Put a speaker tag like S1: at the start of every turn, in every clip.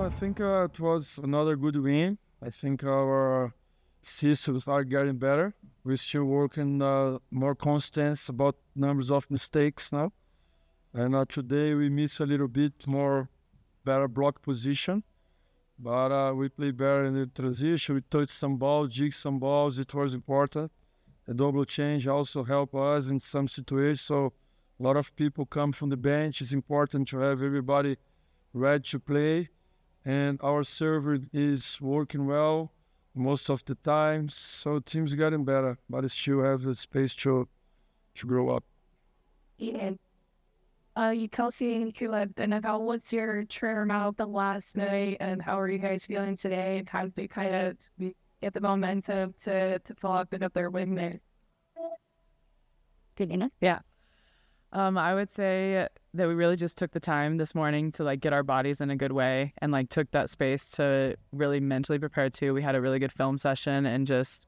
S1: I think it was another good win. I think our systems are getting better. We're still working more constant about numbers of mistakes now. And today we miss a little bit more better block position. But we play better in the transition. We touch some balls, jig some balls. It was important. The double change also helped us in some situations. So a lot of people come from the bench. It's important to have everybody ready to play. And our server is working well most of the time. So team's getting better, but it still have the space to grow up.
S2: And Kelsey and Kayla, and how what's your turnout the last night, and how are you guys feeling today? And how do you kind of get the momentum to follow up and up their win there?
S3: Yeah. I would say that we really just took the time this morning to like get our bodies in a good way and like took that space to really mentally prepare too. We had a really good film session and just,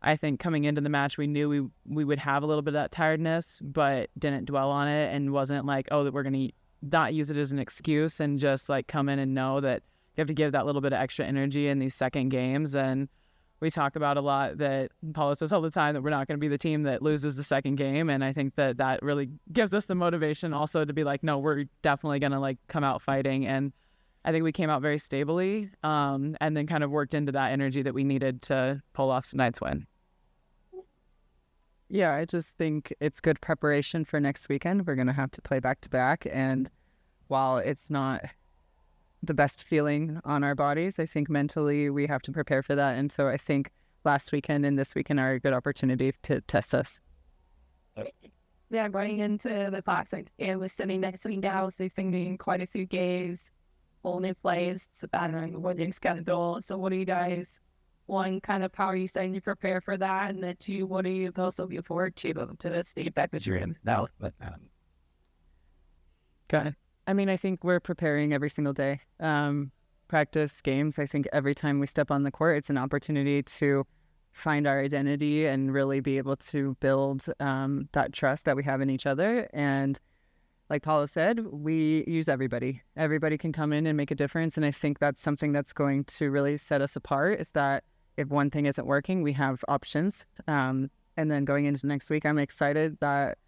S3: I think coming into the match, we knew we would have a little bit of that tiredness, but didn't dwell on it and wasn't like, oh, that we're going to not use it as an excuse and just like come in and know that you have to give that little bit of extra energy in these second games. And we talk about a lot that Paulo says all the time that we're not going to be the team that loses the second game. And I think that that really gives us the motivation also to be like, no, we're definitely going to like come out fighting. And I think we came out very stably and then kind of worked into that energy that we needed to pull off tonight's win.
S4: Yeah, I just think it's good preparation for next weekend. We're going to have to play back-to-back. And while it's not the best feeling on our bodies, I think mentally we have to prepare for that. And so I think last weekend and this weekend are a good opportunity to test us.
S2: Yeah, going into the classic, it was sitting next to me now, so thinking quite a few games, holding in place, what your schedule. So what do you guys, one, kind of how are you starting to prepare for that? And then two, what are you also looking forward to the state that you're in now?
S4: Okay. I mean, I think we're preparing every single day. Practice games, I think every time we step on the court, it's an opportunity to find our identity and really be able to build that trust that we have in each other. And like Paulo said, we use everybody. Everybody can come in and make a difference. And I think that's something that's going to really set us apart, is that if one thing isn't working, we have options. And then going into next week, I'm excited that,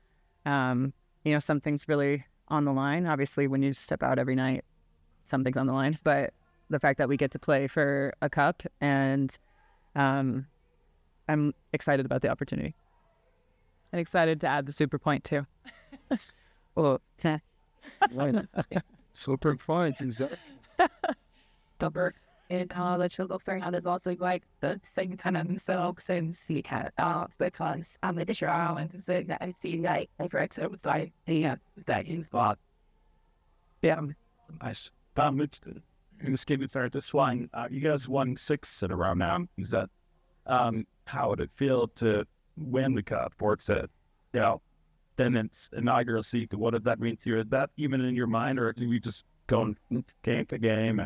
S4: something's really on the line. Obviously, when you step out every night, something's on the line. But the fact that we get to play for a cup, and I'm excited about the opportunity.
S3: And excited to add the super point too.
S4: Well,
S1: Super point, exactly.
S2: Double. And the children figuring is also like the same kind of themselves and see kind of because I'm the disher and saying that I see like over it was like that in thought.
S5: Yeah, nice. In this game, it's this one. You guys won 6 in a row now. Is that how would it feel to win the cup? Or to, then it's inaugural seat. What does that mean to you? Is that even in your mind, or do we just go game to game?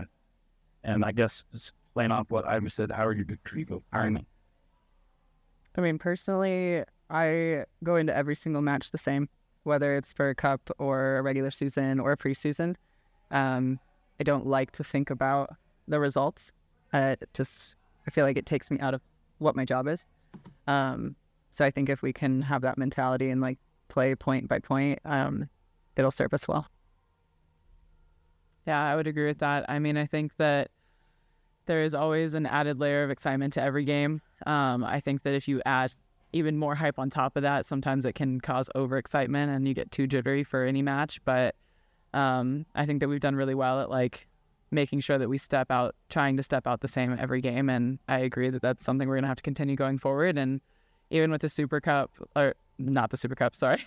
S5: And I guess just playing off what I said, how are you treating Ironman?
S4: I mean, personally, I go into every single match the same, whether it's for a cup or a regular season or a preseason. I don't like to think about the results. I feel like it takes me out of what my job is. So I think if we can have that mentality and like play point by point, it'll serve us well.
S3: Yeah, I would agree with that. I mean, I think that there is always an added layer of excitement to every game. I think that if you add even more hype on top of that, sometimes it can cause overexcitement and you get too jittery for any match. But I think that we've done really well at like making sure that we trying to step out the same every game. And I agree that that's something we're going to have to continue going forward. And even with the Super Cup, or not the Super Cup, sorry.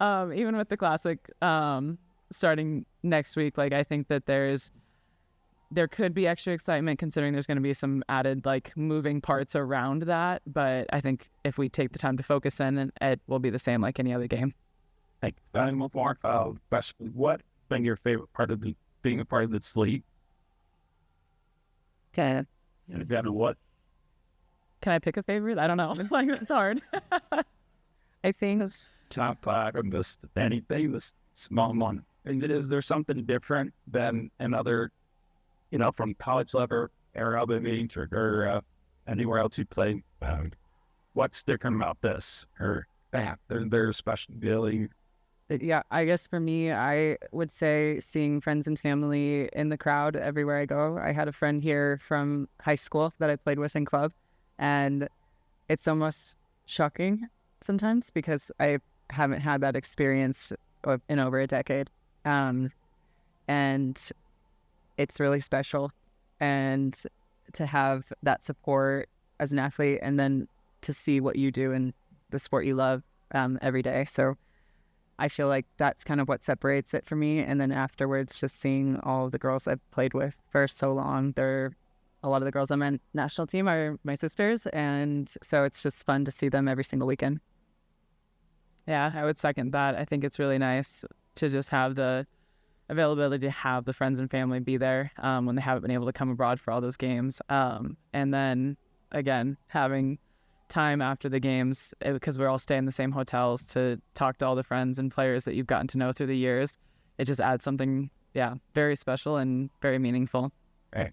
S3: Even with the Classic starting next week, like I think that there could be extra excitement considering there's going to be some added like moving parts around that. But I think if we take the time to focus in, it will be the same like any other game.
S5: Like, what been your favorite part of being a part of this league?
S4: Okay.
S5: What?
S3: Can I pick a favorite? I don't know. Like, that's hard.
S4: I think
S5: Top 5 of this, anything, this small one. And is there something different than another, from college level or LOVB or anywhere else you play? What's different about this? Or there's special feeling?
S4: Yeah, I guess for me, I would say seeing friends and family in the crowd everywhere I go. I had a friend here from high school that I played with in club, and it's almost shocking sometimes because I haven't had that experience in over a decade. And it's really special. And to have that support as an athlete and then to see what you do in the sport you love every day. So I feel like that's kind of what separates it for me. And then afterwards, just seeing all the girls I've played with for so long, a lot of the girls on my national team are my sisters. And so it's just fun to see them every single weekend.
S3: Yeah, I would second that. I think it's really nice to just have the availability to have the friends and family be there when they haven't been able to come abroad for all those games. And then, again, having time after the games, because we're all staying in the same hotels, to talk to all the friends and players that you've gotten to know through the years. It just adds something, very special and very meaningful.
S5: Right.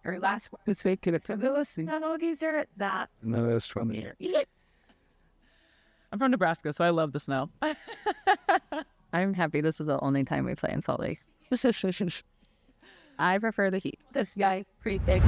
S2: Our last one this week, could have listening. No, these are that.
S1: No, that's from here.
S3: I'm from Nebraska, so I love the snow.
S4: I'm happy this is the only time we play in Salt Lake. I prefer the heat.
S2: This guy, pretty big.